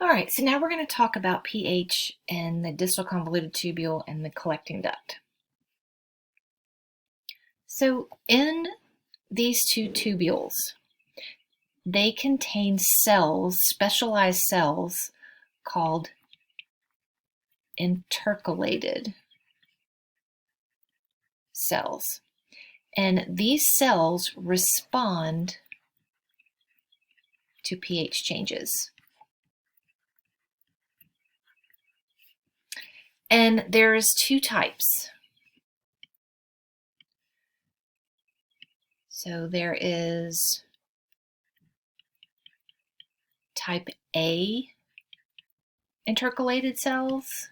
All right, so now we're going to talk about pH and the distal convoluted tubule and the collecting duct. So in these two tubules, they contain cells, specialized cells called intercalated cells. And these cells respond to pH changes. And there's two types. So there is type A intercalated cells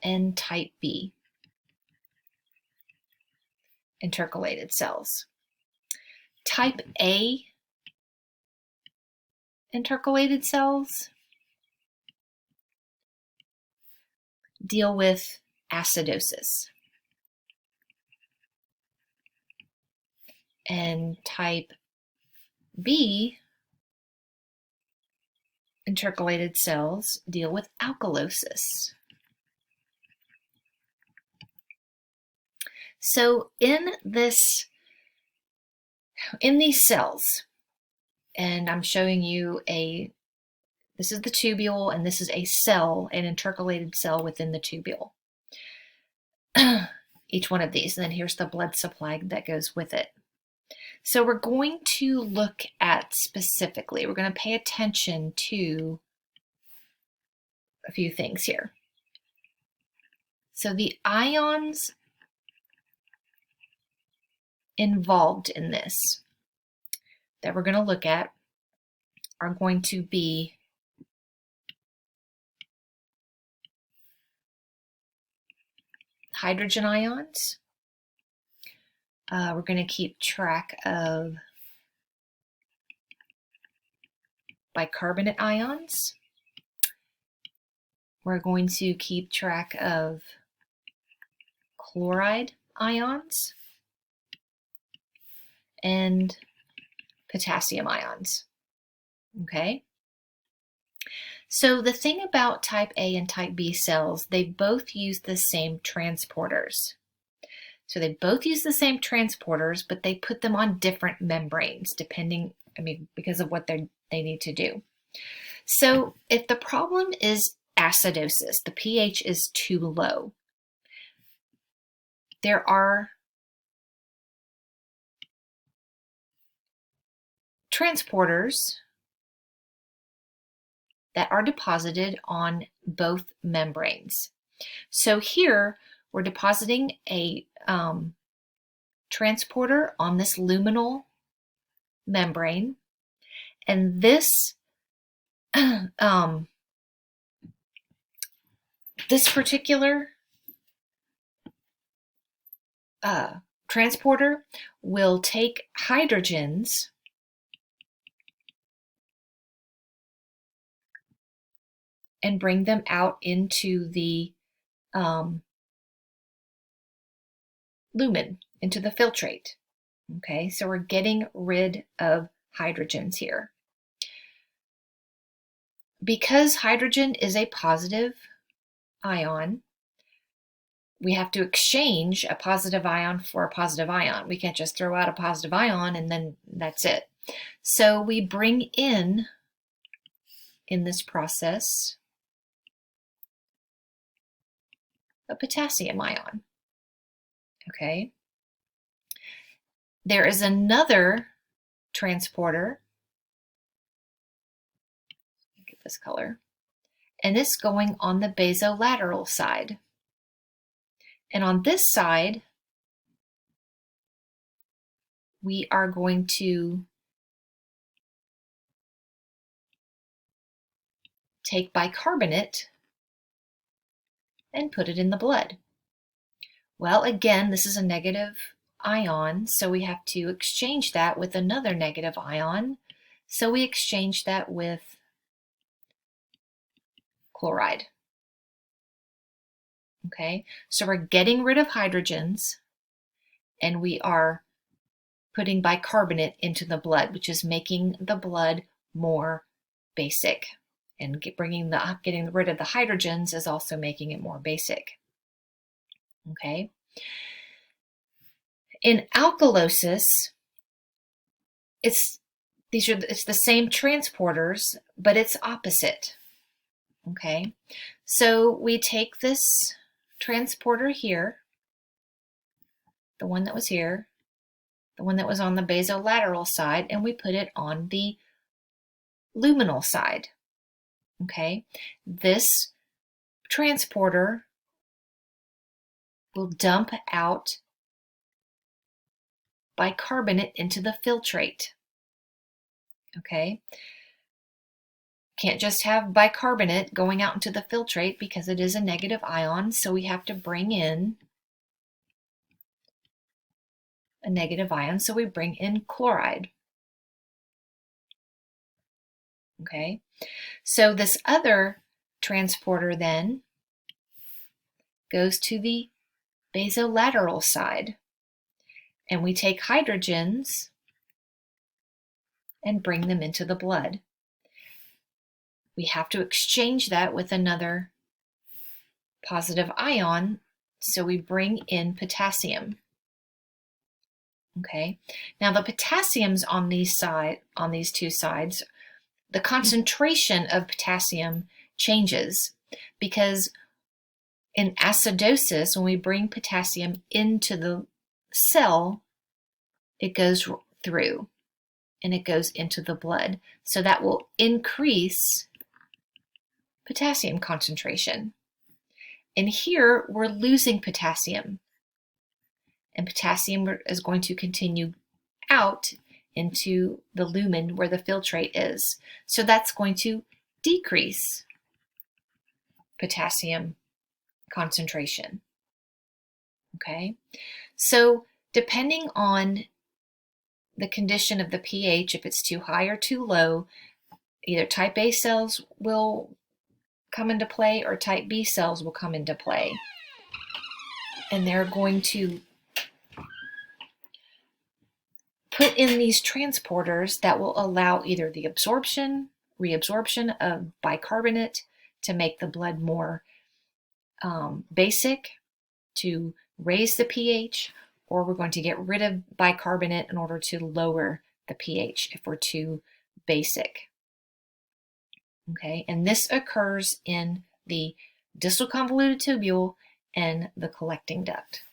and type B intercalated cells. Type A intercalated cells deal with acidosis. And type B intercalated cells deal with alkalosis. So in these cells, and I'm showing you this is the tubule and this is a cell, an intercalated cell within the tubule. Each one of these, and then here's the blood supply that goes with it. So we're going to look at specifically, we're going to pay attention to a few things here. So the ions involved in this that we're going to look at are going to be hydrogen ions. We're going to keep track of bicarbonate ions. We're going to keep track of chloride ions and potassium ions. Okay? So the thing about type A and type B cells, they both use the same transporters. So they both use the same transporters, but they put them on different membranes because of what they need to do. So if the problem is acidosis, the pH is too low, there are transporters that are deposited on both membranes. So here we're depositing a transporter on this luminal membrane, and this this particular transporter will take hydrogens and bring them out into the lumen, into the filtrate. Okay, so we're getting rid of hydrogens here. Because hydrogen is a positive ion, we have to exchange a positive ion for a positive ion. We can't just throw out a positive ion and then that's it. So we bring in this process, a potassium ion. Okay. There is another transporter. Get this color. And it's going on the basolateral side. And on this side, we are going to take bicarbonate and put it in the blood. Well, again, this is a negative ion, so we have to exchange that with another negative ion. So we exchange that with chloride. Okay, so we're getting rid of hydrogens and we are putting bicarbonate into the blood, which is making the blood more basic. And getting rid of the hydrogens is also making it more basic. Okay. In alkalosis, it's the same transporters, but it's opposite. Okay. So we take this transporter here, the one that was here, the one that was on the basolateral side, and we put it on the luminal side. Okay, this transporter will dump out bicarbonate into the filtrate. Okay, can't just have bicarbonate going out into the filtrate because it is a negative ion, so we have to bring in a negative ion, so we bring in chloride. Okay, so this other transporter then goes to the basolateral side, and we take hydrogens and bring them into the blood. We have to exchange that with another positive ion, so we bring in potassium. Okay, now the potassiums on these two sides, the concentration of potassium changes because in acidosis, when we bring potassium into the cell, it goes through and it goes into the blood. So that will increase potassium concentration. And here we're losing potassium. And potassium is going to continue out into the lumen where the filtrate is. So that's going to decrease potassium concentration. Okay, so depending on the condition of the pH, if it's too high or too low, either type A cells will come into play or type B cells will come into play. And they're going to put in these transporters that will allow either the reabsorption of bicarbonate to make the blood more basic, to raise the pH, or we're going to get rid of bicarbonate in order to lower the pH if we're too basic. Okay, and this occurs in the distal convoluted tubule and the collecting duct.